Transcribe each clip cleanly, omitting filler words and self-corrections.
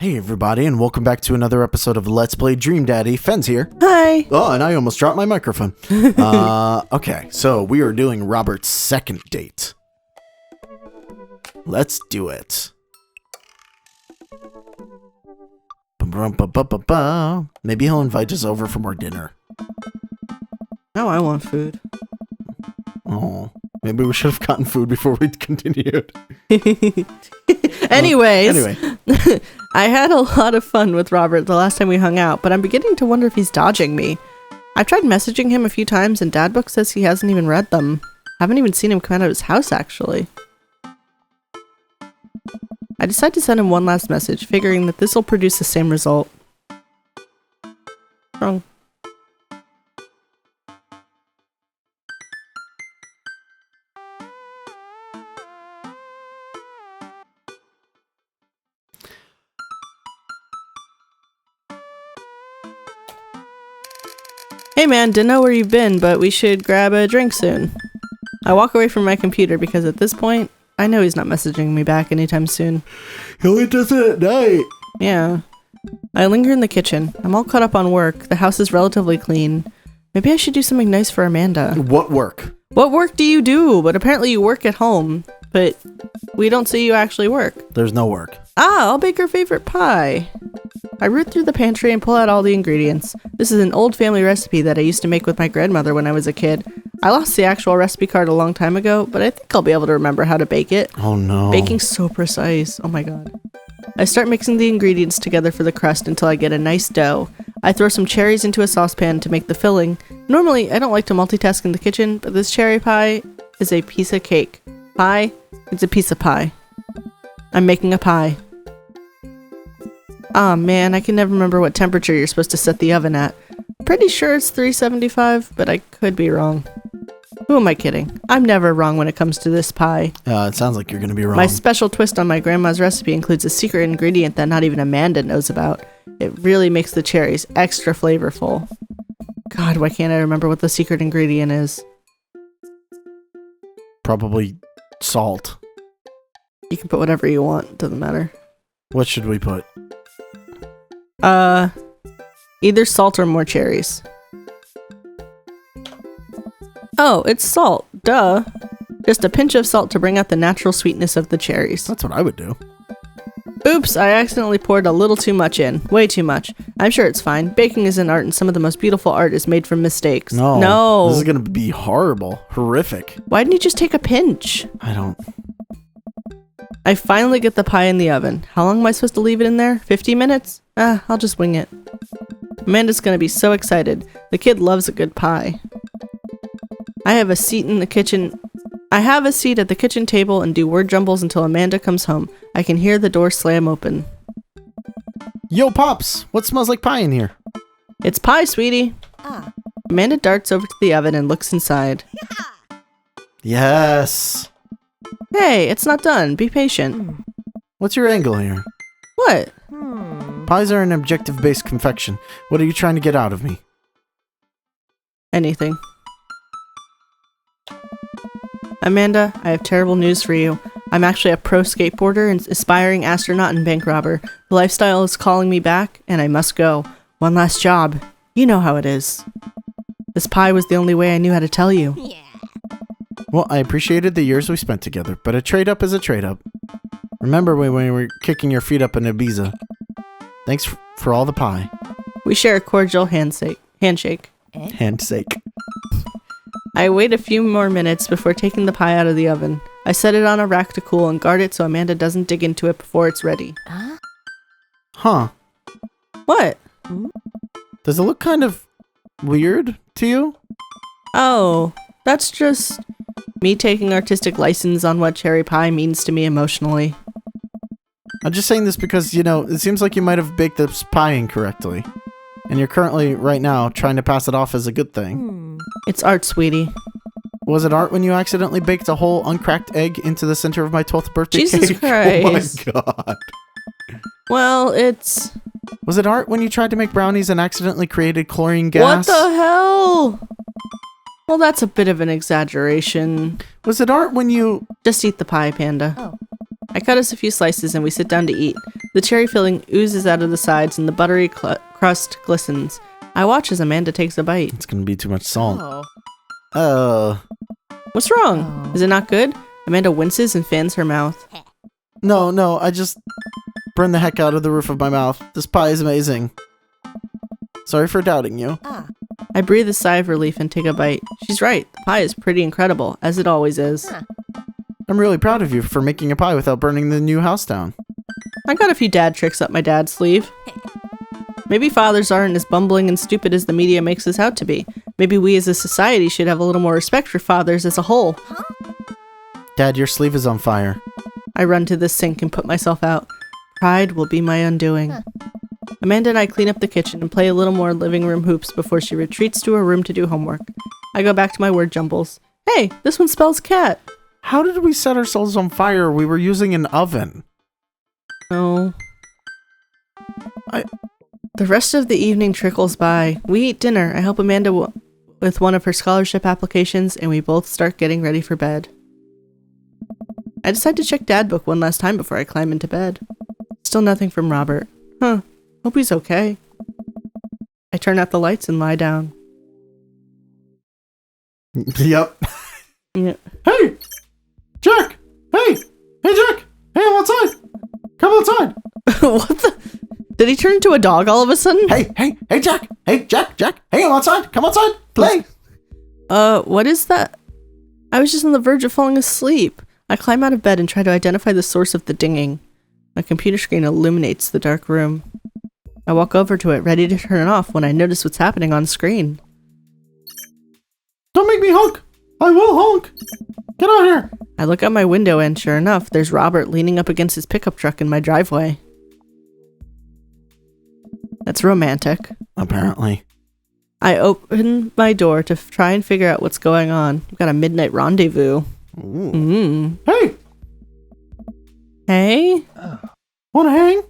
Hey everybody, and welcome back to another episode of Let's Play Dream Daddy. Fen's here. Hi. Oh, and I almost dropped my microphone. Okay, so we are doing Robert's second date. Let's do it. Maybe he'll invite us over for more dinner. Now I want food. Oh, maybe we should have gotten food before we continued. Anyways, Anyway. I had a lot of fun with Robert the last time we hung out, but I'm beginning to wonder if he's dodging me. I've tried messaging him a few times, and Dadbook says he hasn't even read them. Haven't even seen him come out of his house, actually. I decide to send him one last message, figuring that this will produce the same result. Wrong. Hey man, didn't know where you've been, but we should grab a drink soon. I walk away from my computer because at this point, I know he's not messaging me back anytime soon. He only does it at night. Yeah. I linger in the kitchen. I'm all caught up on work. The house is relatively clean. Maybe I should do something nice for Amanda. What work? What work do you do? But apparently you work at home. But we don't see you actually work. There's no work. Ah, I'll bake her favorite pie. I root through the pantry and pull out all the ingredients. This is an old family recipe that I used to make with my grandmother when I was a kid. I lost the actual recipe card a long time ago, but I think I'll be able to remember how to bake it. Oh no. Baking's so precise. Oh my god. I start mixing the ingredients together for the crust until I get a nice dough. I throw some cherries into a saucepan to make the filling. Normally, I don't like to multitask in the kitchen, but this cherry pie is a piece of cake. Pie? It's a piece of pie. I'm making a pie. Aw man, I can never remember what temperature you're supposed to set the oven at. Pretty sure it's 375, but I could be wrong. Who am I kidding? I'm never wrong when it comes to this pie. It sounds like you're gonna be wrong. My special twist on my grandma's recipe includes a secret ingredient that not even Amanda knows about. It really makes the cherries extra flavorful. God, why can't I remember what the secret ingredient is? Probably salt. You can put whatever you want, doesn't matter. What should we put? Either salt or more cherries. Oh, it's salt. Duh. Just a pinch of salt to bring out the natural sweetness of the cherries. That's what I would do. Oops, I accidentally poured a little too much in. Way too much. I'm sure it's fine. Baking is an art, and some of the most beautiful art is made from mistakes. No. This is gonna be horrible. Horrific. Why didn't you just take a pinch? I finally get the pie in the oven. How long am I supposed to leave it in there? 50 minutes? I'll just wing it. Amanda's gonna be so excited. The kid loves a good pie. I have a seat at the kitchen table and do word jumbles until Amanda comes home. I can hear the door slam open. Yo, Pops! What smells like pie in here? It's pie, sweetie. Amanda darts over to the oven and looks inside. Yes! Hey, it's not done. Be patient. What's your angle here? What? Pies are an objective-based confection. What are you trying to get out of me? Anything. Amanda, I have terrible news for you. I'm actually a pro skateboarder and aspiring astronaut and bank robber. The lifestyle is calling me back, and I must go. One last job. You know how it is. This pie was the only way I knew how to tell you. Yeah. Well, I appreciated the years we spent together, but a trade-up is a trade-up. Remember when we were kicking your feet up in Ibiza? Thanks for all the pie. We share a cordial handshake. Handshake. I wait a few more minutes before taking the pie out of the oven. I set it on a rack to cool and guard it so Amanda doesn't dig into it before it's ready. Huh. What? Does it look kind of weird to you? Oh, that's just me taking artistic license on what cherry pie means to me emotionally. I'm just saying this because, it seems like you might have baked this pie incorrectly. And you're currently, right now, trying to pass it off as a good thing. It's art, sweetie. Was it art when you accidentally baked a whole uncracked egg into the center of my 12th birthday Jesus cake? Christ. Oh my god. Well, it's... Was it art when you tried to make brownies and accidentally created chlorine gas? What the hell? Well, that's a bit of an exaggeration. Was it art when you... Just eat the pie, Panda. Oh. I cut us a few slices and we sit down to eat. The cherry filling oozes out of the sides and the buttery crust glistens. I watch as Amanda takes a bite. It's gonna be too much salt. Oh. What's wrong? Is it not good? Amanda winces and fans her mouth. No, I just burned the heck out of the roof of my mouth. This pie is amazing. Sorry for doubting you. I breathe a sigh of relief and take a bite. She's right. The pie is pretty incredible, as it always is. I'm really proud of you for making a pie without burning the new house down. I got a few dad tricks up my dad's sleeve. Maybe fathers aren't as bumbling and stupid as the media makes us out to be. Maybe we as a society should have a little more respect for fathers as a whole. Dad, your sleeve is on fire. I run to the sink and put myself out. Pride will be my undoing. Amanda and I clean up the kitchen and play a little more living room hoops before she retreats to her room to do homework. I go back to my word jumbles. Hey, this one spells cat. How did we set ourselves on fire? We were using an oven. Oh. The rest of the evening trickles by. We eat dinner. I help Amanda with one of her scholarship applications, and we both start getting ready for bed. I decide to check Dad Book one last time before I climb into bed. Still nothing from Robert. Hope he's okay. I turn out the lights and lie down. Yep. Yeah. Hey! Jack! Hey! Hey, Jack! Hey, I'm outside! Come outside! What the? Did he turn into a dog all of a sudden? Hey, Jack! Hey, Jack! Hey, I'm outside! Come outside! Play! What is that? I was just on the verge of falling asleep. I climb out of bed and try to identify the source of the dinging. My computer screen illuminates the dark room. I walk over to it, ready to turn it off, when I notice what's happening on screen. Don't make me honk! I will honk! Get out here! I look out my window and, sure enough, there's Robert leaning up against his pickup truck in my driveway. That's romantic. Apparently. I open my door to try and figure out what's going on. We've got a midnight rendezvous. Hey! Hey? Wanna hang?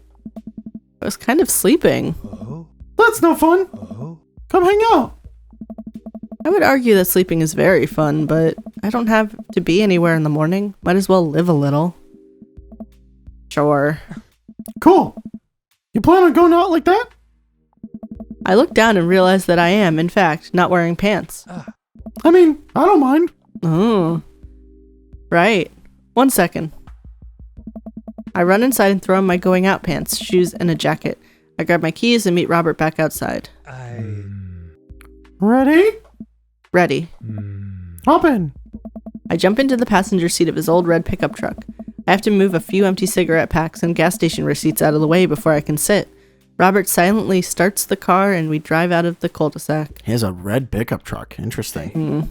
I was kind of sleeping. That's no fun! Come hang out! I would argue that sleeping is very fun, but I don't have to be anywhere in the morning. Might as well live a little. Sure. Cool. You plan on going out like that? I look down and realize that I am, in fact, not wearing pants. I mean, I don't mind. Oh. Right. 1 second. I run inside and throw on my going out pants, shoes, and a jacket. I grab my keys and meet Robert back outside. Ready? Ready. Hop in. I jump into the passenger seat of his old red pickup truck. I have to move a few empty cigarette packs and gas station receipts out of the way before I can sit. Robert silently starts the car and we drive out of the cul-de-sac. He has a red pickup truck. Interesting.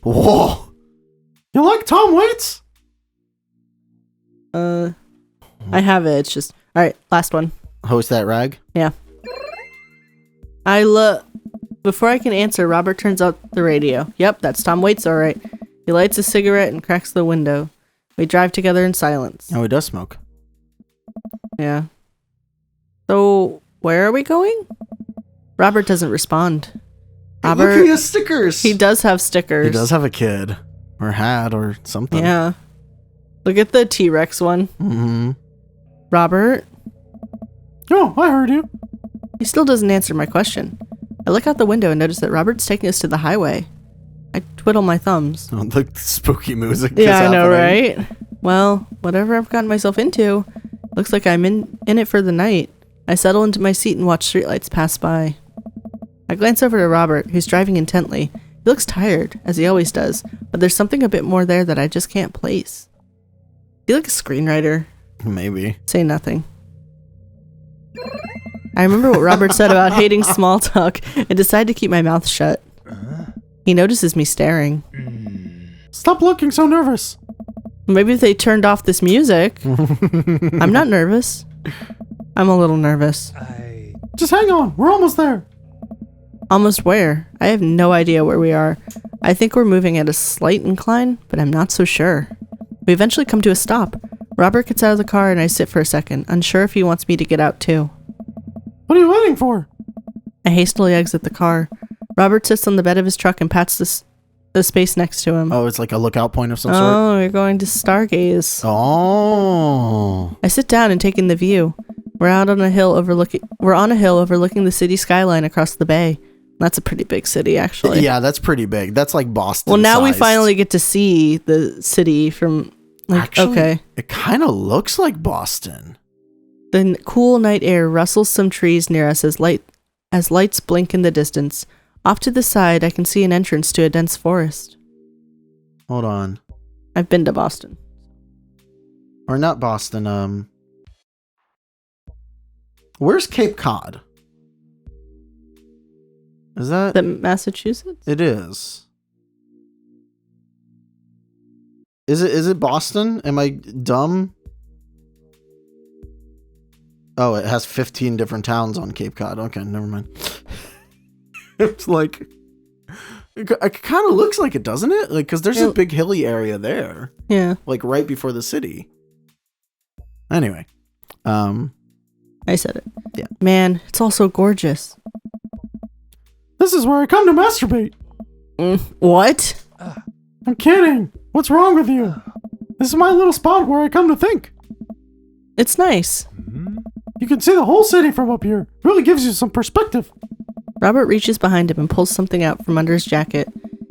Whoa! You like Tom Waits? I have it. It's just... Alright, last one. Host that rag? Yeah. Before I can answer, Robert turns out the radio. Yep, that's Tom Waits, alright. He lights a cigarette and cracks the window. We drive together in silence. Oh, he does smoke. Yeah. So, where are we going? Robert doesn't respond. Robert, look, he has stickers. He does have stickers. He does have a kid. Or hat or something. Yeah. Look at the T-Rex one. Mm-hmm. Robert? Oh, I heard you. He still doesn't answer my question. I look out the window and notice that Robert's taking us to the highway. I twiddle my thumbs. Oh, the spooky music. Yeah, I know, right? Well, whatever I've gotten myself into, looks like I'm in it for the night. I settle into my seat and watch streetlights pass by. I glance over to Robert, who's driving intently. He looks tired, as he always does, but there's something a bit more there that I just can't place. Is he like a screenwriter? Maybe. Say nothing. I remember what Robert said about hating small talk and decide to keep my mouth shut. He notices me staring. Stop looking so nervous. Maybe if they turned off this music. I'm not nervous. I'm a little nervous. Just hang on. We're almost there. Almost where? I have no idea where we are. I think we're moving at a slight incline, but I'm not so sure. We eventually come to a stop. Robert gets out of the car and I sit for a second, unsure if he wants me to get out too. What are you waiting for? I hastily exit the car. Robert sits on the bed of his truck and pats The space next to him. Oh, it's like a lookout point of some sort? Oh, you're going to stargaze. Oh. I sit down and take in the view. We're on a hill overlooking the city skyline across the bay. That's a pretty big city, actually. Yeah, that's pretty big. That's like Boston. Well, now we sized. finally get to see the city from. Like, Actually, okay. It kind of looks like Boston. The cool night air rustles some trees near us as lights blink in the distance. Off to the side, I can see an entrance to a dense forest. Hold on. I've been to Boston. Or not Boston, where's Cape Cod? Is that... Massachusetts? It is. Is it Boston? Am I dumb? Oh, it has 15 different towns on Cape Cod. Okay, never mind. It's like... It kind of looks like it, doesn't it? Like, because there's a big hilly area there. Yeah. Like, right before the city. Anyway. I said it. Yeah. Man, it's all so gorgeous. This is where I come to masturbate. What? I'm kidding. What's wrong with you? This is my little spot where I come to think. It's nice. You can see the whole city from up here. Really gives you some perspective. Robert reaches behind him and pulls something out from under his jacket.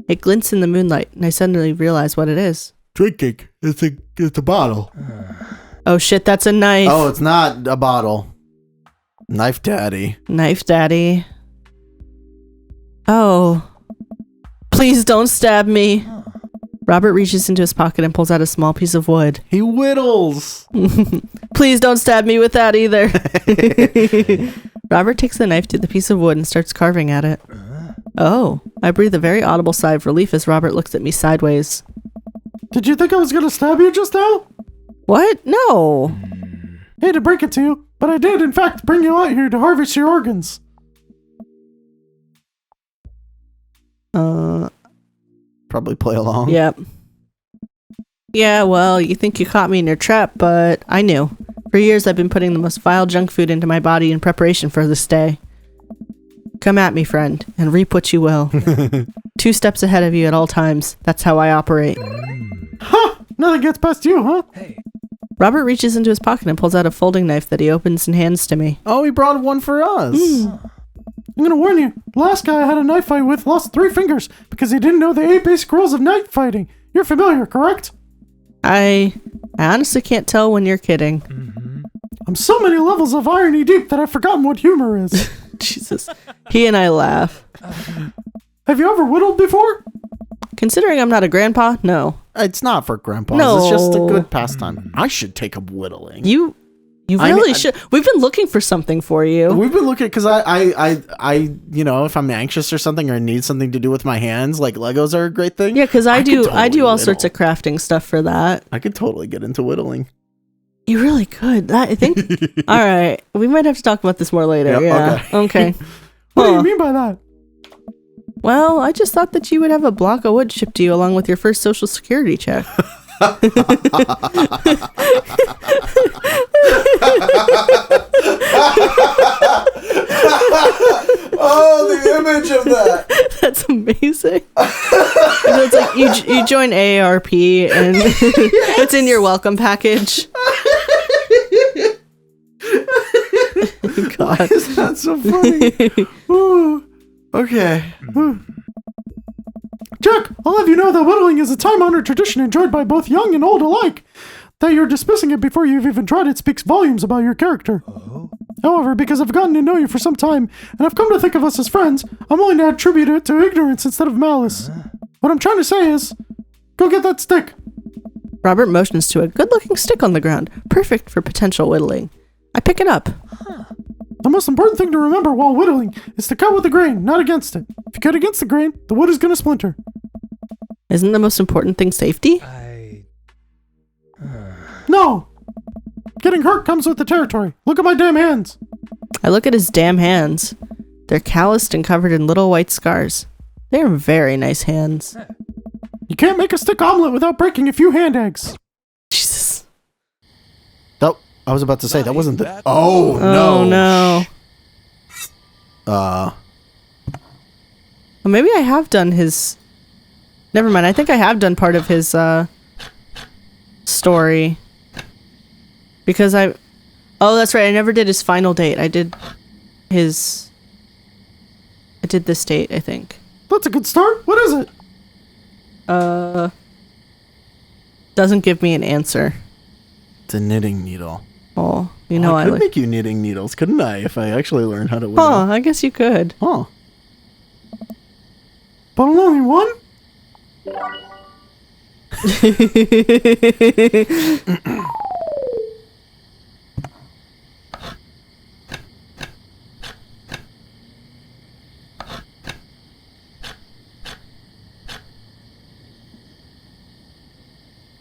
It glints in the moonlight, and I suddenly realize what it is. Drinking. It's a bottle. Oh shit, that's a knife. Oh, it's not a bottle. Knife Daddy. Knife Daddy. Oh. Please don't stab me. Robert reaches into his pocket and pulls out a small piece of wood. He whittles. Please don't stab me with that either. Robert takes the knife to the piece of wood and starts carving at it. Oh. I breathe a very audible sigh of relief as Robert looks at me sideways. Did you think I was going to stab you just now? What? No. Hate to break it to you, but I did in fact bring you out here to harvest your organs. Probably play along. Yep. Yeah, well, you think you caught me in your trap, but I knew. For years, I've been putting the most vile junk food into my body in preparation for this day. Come at me, friend, and reap what you will. 2 steps ahead of you at all times. That's how I operate. Ha! Nothing gets past you, huh? Robert reaches into his pocket and pulls out a folding knife that he opens and hands to me. Oh, he brought one for us. I'm gonna warn you, the last guy I had a knife fight with lost 3 fingers because he didn't know the 8 basic rules of knife fighting. You're familiar, correct? I honestly can't tell when you're kidding. I'm so many levels of irony deep that I've forgotten what humor is. Jesus. He and I laugh. Have you ever whittled before? Considering I'm not a grandpa, no. It's not for grandpas. No. It's just a good pastime. I should take up whittling. You really should. We've been looking for something for you. We've been looking because I, you know, if I'm anxious or something or need something to do with my hands, like Legos are a great thing. Yeah, because I do totally all whittle. sorts of crafting stuff for that. I could totally get into whittling. You really could. I think. All right, we might have to talk about this more later. Yep, yeah. Okay. What do you mean by that? Well, I just thought that you would have a block of wood shipped to you along with your first social security check. Oh, the image of that. That's amazing. It's like you join AARP and it's in your welcome package. God. Why is that so funny? Ooh. Okay. Jack, I'll have you know that whittling is a time-honored tradition enjoyed by both young and old alike. That you're dismissing it before you've even tried it speaks volumes about your character. However, because I've gotten to know you for some time, and I've come to think of us as friends, I'm willing to attribute it to ignorance instead of malice. What I'm trying to say is, go get that stick. Robert motions to a good-looking stick on the ground, perfect for potential whittling. I pick it up. The most important thing to remember while whittling is to cut with the grain, not against it. If you cut against the grain, the wood is going to splinter. Isn't the most important thing safety? No! Getting hurt comes with the territory. Look at my damn hands. I look at his damn hands. They're calloused and covered in little white scars. They're very nice hands. You can't make a stick omelet without breaking a few hand eggs. Jesus. Oh, I was about to say that wasn't the. Oh no! Oh no! Well, maybe I have done his Never mind. I think I have done part of his story. Because I... Oh, that's right. I never did his final date. I did his... I did this date, I think. That's a good start. What is it? Doesn't give me an answer. It's a knitting needle. Oh, you know I I could like... make you knitting needles, couldn't I? If I actually learned how to whittle. Huh, I guess you could. Huh. But only one?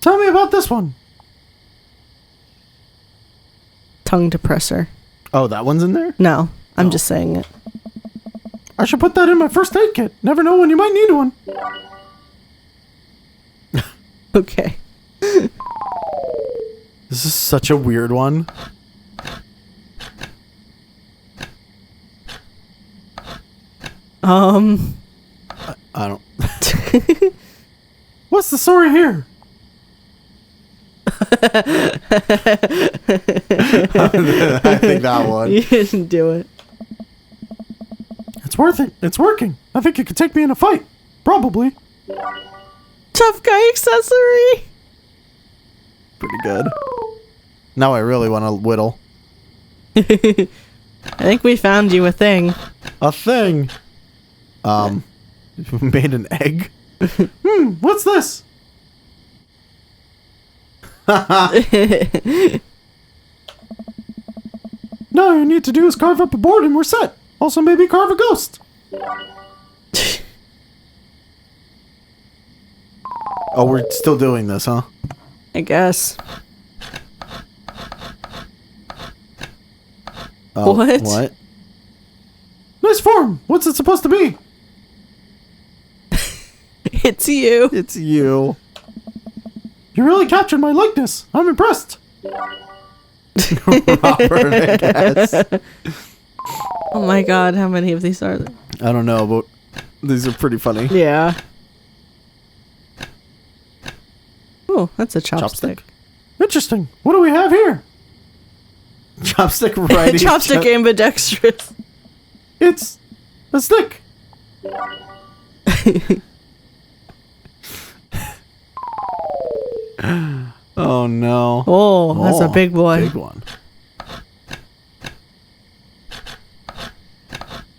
Tell me about this one. Tongue depressor. Oh, that one's in there? No, I'm Oh. just saying it. I should put that in my first aid kit. Never know when you might need one. Okay. This is such a weird one. I don't... What's the story here? I think that one. You didn't do it. It's worth it. It's working. I think you could take me in a fight. Probably. Tough guy accessory. Pretty good. Now I really want to whittle. I think we found you a thing. A thing. Made an egg. What's this? Now all you need to do is carve up a board and we're set. Also maybe carve a ghost. Oh, we're still doing this, huh? I guess. Oh, What? What? Nice form. What's it supposed to be? It's you. It's you. You really captured my likeness. I'm impressed. Robert, I guess. Oh my god, how many of these are there? I don't know, but these are pretty funny. Yeah. Oh, that's a chopstick. Interesting. What do we have here? Chopstick right. Chopstick ambidextrous. It's a stick. Oh no. Oh, that's a big boy. Big one.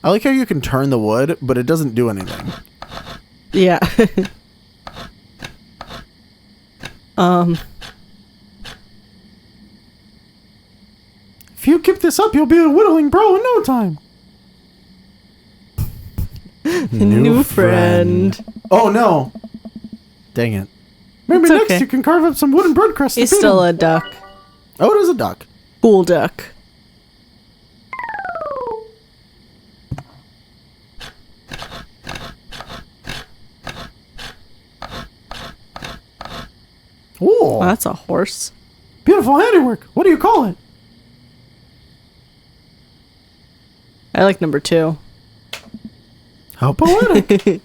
I like how you can turn the wood, but it doesn't do anything. Yeah. If you keep this up, you'll be a whittling bro in no time. New friend. Oh no. Dang it. Maybe It's next okay. you can carve up some wooden bread crusts. He's to feed still him. a duck. Oh, it is a duck. Cool duck. Ooh. Oh, that's a horse. Beautiful handiwork. What do you call it? I like number 2. How poetic.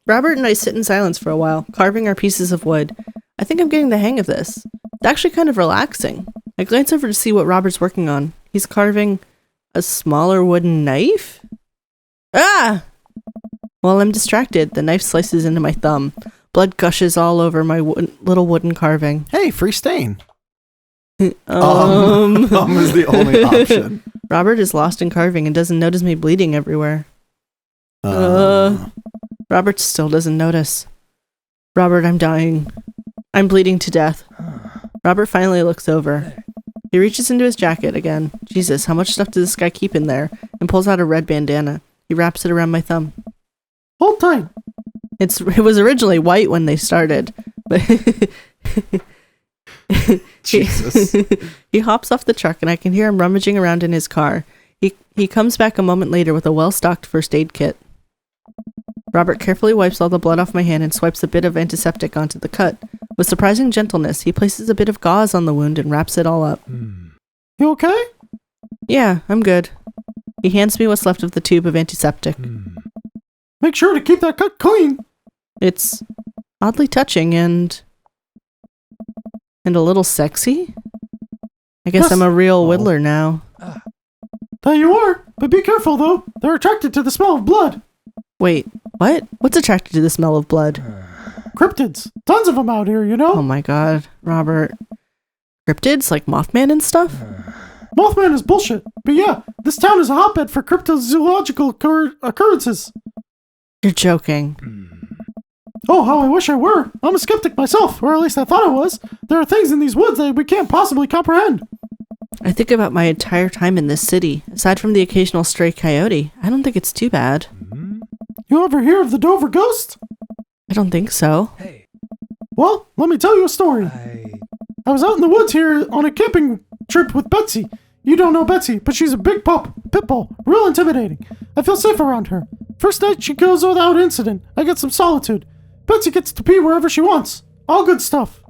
Robert and I sit in silence for a while, carving our pieces of wood. I think I'm getting the hang of this. It's actually kind of relaxing. I glance over to see what Robert's working on. He's carving a smaller wooden knife? Ah! While I'm distracted, the knife slices into my thumb. Blood gushes all over my little wooden carving. Hey, free stain. Um, is the only option. Robert is lost in carving and doesn't notice me bleeding everywhere. Robert still doesn't notice. Robert, I'm dying. I'm bleeding to death. Robert finally looks over. He reaches into his jacket again. Jesus, how much stuff does this guy keep in there? And pulls out a red bandana. He wraps it around my thumb. Hold tight. It was originally white when they started, but Jesus. He hops off the truck and I can hear him rummaging around in his car. He comes back a moment later with a well-stocked first aid kit. Robert carefully wipes all the blood off my hand and swipes a bit of antiseptic onto the cut. With surprising gentleness, he places a bit of gauze on the wound and wraps it all up. You okay? Yeah, I'm good. He hands me what's left of the tube of antiseptic. Make sure to keep that cut clean. It's oddly touching and a little sexy. I guess Yes. I'm a real whittler now. There you are. But be careful, though. They're attracted to the smell of blood. Wait, what? What's attracted to the smell of blood? Cryptids. Tons of them out here, you know? Oh my god, Robert. Cryptids like Mothman and stuff? Mothman is bullshit. But yeah, this town is a hotbed for cryptozoological occurrences. You're joking. Oh, how I wish I were. I'm a skeptic myself, or at least I thought I was. There are things in these woods that we can't possibly comprehend. I think about my entire time in this city. Aside from the occasional stray coyote, I don't think it's too bad. You ever hear of the Dover Ghost? I don't think so. Well, let me tell you a story. I was out in the woods here on a camping trip with Betsy. You don't know Betsy, but she's a big pit bull, real intimidating. I feel safe around her. First night she goes without incident. I get some solitude. Betsy gets to pee wherever she wants. All good stuff.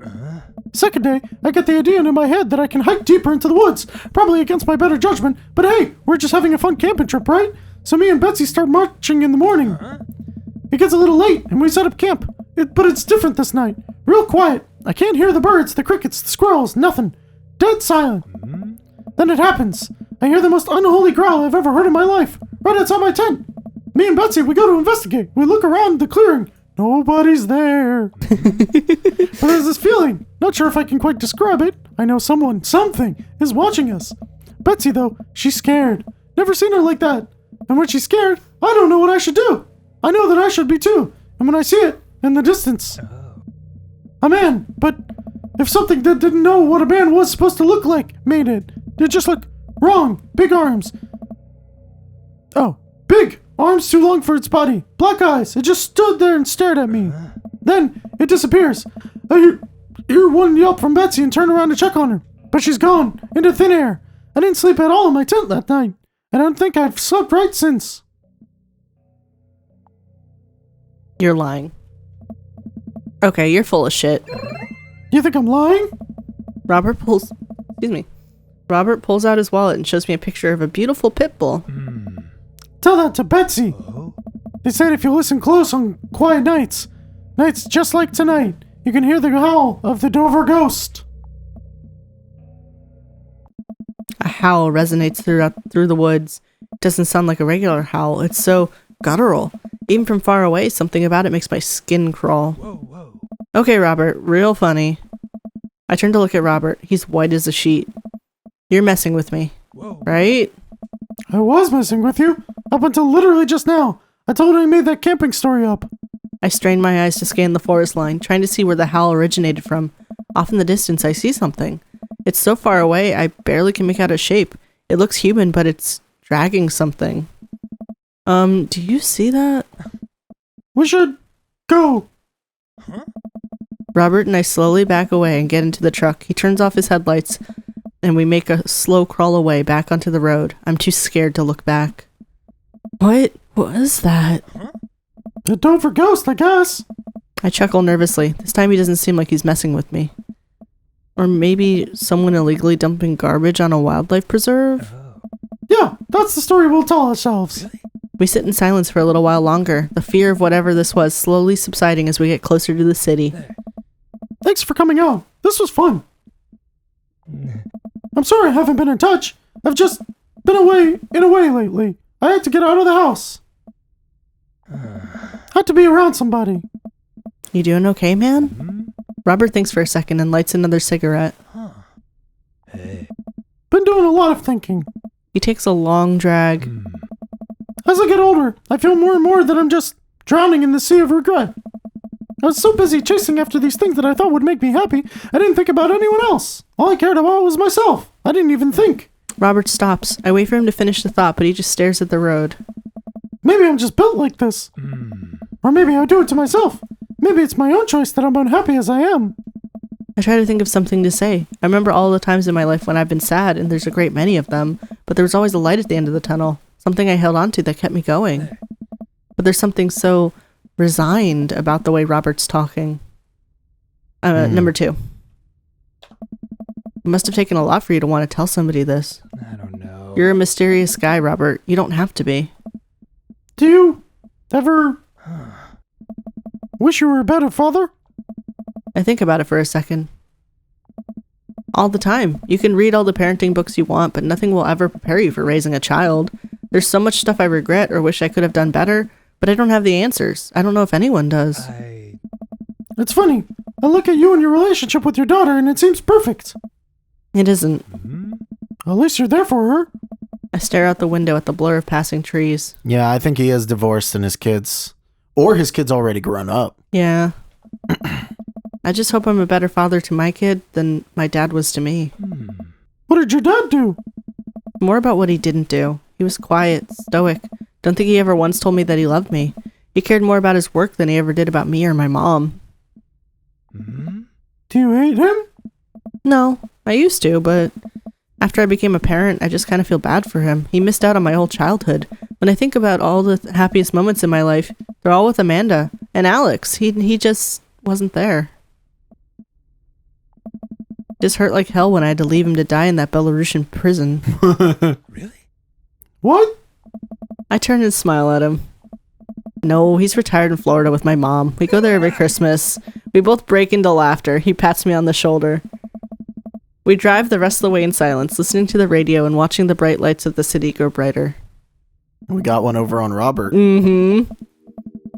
Second day, I get the idea in my head that I can hike deeper into the woods, probably against my better judgment, but hey, we're just having a fun camping trip, right? So me and Betsy start marching in the morning. It gets a little late, and we set up camp. But it's different this night. Real quiet. I can't hear the birds, the crickets, the squirrels, nothing. Dead silent. Then it happens. I hear the most unholy growl I've ever heard in my life, right outside my tent. Me and Betsy, we go to investigate. We look around the clearing. Nobody's there. But there's this feeling. Not sure if I can quite describe it. I know something is watching us. Betsy, though, she's scared. Never seen her like that. And when she's scared, I don't know what I should do. I know that I should be too. And when I see it, in the distance, a man, but if something that didn't know what a man was supposed to look like made it just looked wrong. Big arms. Oh, big. Arms too long for its body. Black eyes. It just stood there and stared at me. Then it disappears. I hear one yelp from Betsy and turn around to check on her. But she's gone. Into thin air. I didn't sleep at all in my tent that night. And I don't think I've slept right since. You're lying. Okay, you're full of shit. You think I'm lying? Robert pulls out his wallet and shows me a picture of a beautiful pit bull. Tell that to Betsy. They said if you listen close on quiet nights just like tonight, you can hear the howl of the Dover Ghost. A howl resonates through the woods. It doesn't sound like a regular howl. It's so guttural. Even from far away, something about it makes my skin crawl. Okay, Robert, real funny. I turn to look at Robert. He's white as a sheet. You're messing with me, right? I was messing with you, up until literally just now. I told her I made that camping story up. I strain my eyes to scan the forest line, trying to see where the howl originated from. Off in the distance, I see something. It's so far away, I barely can make out its shape. It looks human, but it's dragging something. Do you see that? We should go. Robert and I slowly back away and get into the truck. He turns off his headlights, and we make a slow crawl away back onto the road. I'm too scared to look back. What was that? The Dover Ghost, I guess. I chuckle nervously. This time he doesn't seem like he's messing with me. Or maybe someone illegally dumping garbage on a wildlife preserve? Yeah, that's the story we'll tell ourselves. We sit in silence for a little while longer, the fear of whatever this was slowly subsiding as we get closer to the city. Thanks for coming out. This was fun. I'm sorry I haven't been in touch. I've just been away lately. I had to get out of the house. Had to be around somebody. You doing okay, man? Robert thinks for a second and lights another cigarette. Been doing a lot of thinking. He takes a long drag. As I get older, I feel more and more that I'm just drowning in the sea of regret. I was so busy chasing after these things that I thought would make me happy, I didn't think about anyone else. All I cared about was myself. I didn't even think. Robert stops. I wait for him to finish the thought, but he just stares at the road. Maybe I'm just built like this. Or maybe I do it to myself. Maybe it's my own choice that I'm unhappy as I am. I try to think of something to say. I remember all the times in my life when I've been sad, and there's a great many of them, but there was always a light at the end of the tunnel. Something I held on to that kept me going. But there's something so resigned about the way Robert's talking. Number 2. It must have taken a lot for you to want to tell somebody this. I don't know. You're a mysterious guy, Robert. You don't have to be. Do you ever wish you were a better father? I think about it for a second. All the time. You can read all the parenting books you want, but nothing will ever prepare you for raising a child. There's so much stuff I regret or wish I could have done better, but I don't have the answers. I don't know if anyone does. It's funny. I look at you and your relationship with your daughter, and it seems perfect. It isn't. At least you're there for her. I stare out the window at the blur of passing trees. Yeah, I think he is divorced and his kids. Or his kid's already grown up. Yeah. I just hope I'm a better father to my kid than my dad was to me. What did your dad do? More about what he didn't do. He was quiet, stoic. Don't think he ever once told me that he loved me. He cared more about his work than he ever did about me or my mom. Do you hate him? No, I used to, but after I became a parent, I just kind of feel bad for him. He missed out on my whole childhood. When I think about all the happiest moments in my life, they're all with Amanda and Alex. He just wasn't there. Just hurt like hell when I had to leave him to die in that Belarusian prison. Really? What? I turn and smile at him. No, he's retired in Florida with my mom. We go there every Christmas. We both break into laughter. He pats me on the shoulder. We drive the rest of the way in silence, listening to the radio and watching the bright lights of the city grow brighter. We got one over on Robert.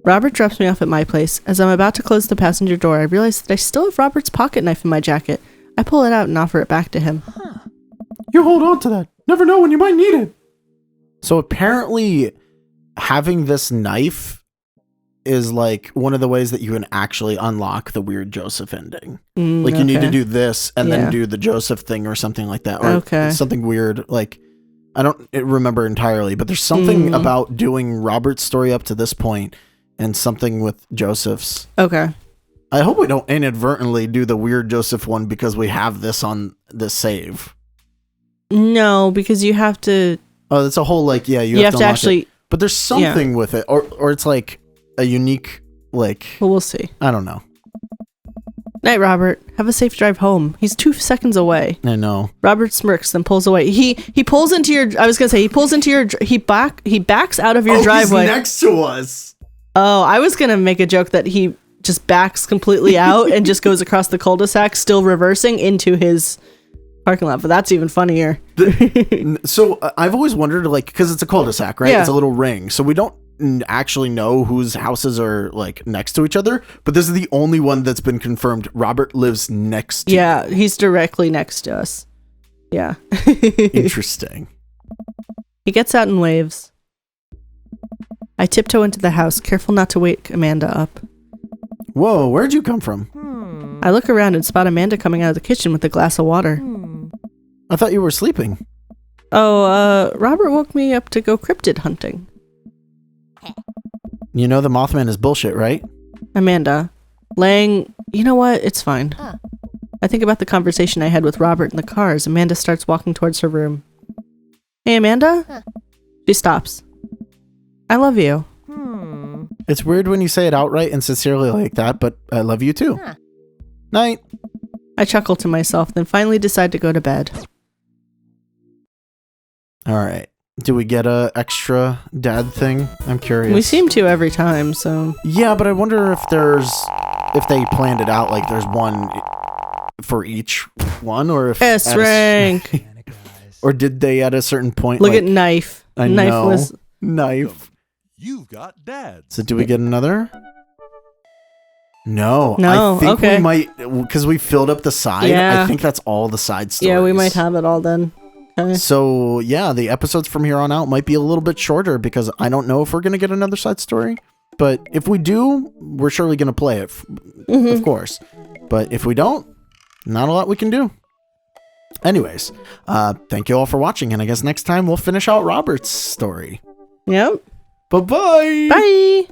Robert drops me off at my place. As I'm about to close the passenger door, I realize that I still have Robert's pocket knife in my jacket. I pull it out and offer it back to him. You hold on to that. Never know when you might need it. So apparently having this knife is like one of the ways that you can actually unlock the weird Joseph ending. Like you need to do this and then do the Joseph thing or something like that. Or something weird. Like I don't remember entirely, but there's something about doing Robert's story up to this point and something with Joseph's. Okay. I hope we don't inadvertently do the weird Joseph one because we have this on the save. No, because you have to... Oh, that's a whole like, yeah, you have to actually... It. But there's something with it. Or it's like a unique, like... Well, we'll see. I don't know. Night, Robert. Have a safe drive home. He's 2 seconds away. I know. Robert smirks, then pulls away. He pulls into your... I was going to say, he pulls into your... He backs out of your driveway. He's next to us. Oh, I was going to make a joke that he just backs completely out and just goes across the cul-de-sac, still reversing into his parking lot. But that's even funnier. So I've always wondered, like, because it's a cul-de-sac, right? Yeah. It's a little ring. So we don't actually know whose houses are like next to each other. But this is the only one that's been confirmed. Robert lives next to you. He's directly next to us. Yeah. Interesting. He gets out and waves. I tiptoe into the house, careful not to wake Amanda up. Whoa, where'd you come from? I look around and spot Amanda coming out of the kitchen with a glass of water. I thought you were sleeping. Oh, Robert woke me up to go cryptid hunting. You know the Mothman is bullshit, right? Amanda, you know what? It's fine. I think about the conversation I had with Robert in the car as Amanda starts walking towards her room. Hey, Amanda? She stops. I love you. It's weird when you say it outright and sincerely like that, but I love you too. Night. I chuckle to myself, then finally decide to go to bed. All right. Do we get a extra dad thing? I'm curious. We seem to every time, so... Yeah, but I wonder if they planned it out, like there's one for each one, or if... S-rank! Or did they at a certain point... Look at knife. I know. Knife. You've got dads. So do we get another? No. I think we might, because we filled up the side. Yeah. I think that's all the side stories. Yeah, we might have it all then. Okay. So yeah, the episodes from here on out might be a little bit shorter because I don't know if we're going to get another side story. But if we do, we're surely going to play it, of course. But if we don't, not a lot we can do. Anyways, thank you all for watching. And I guess next time we'll finish out Robert's story. Yep. Bye-bye. Bye.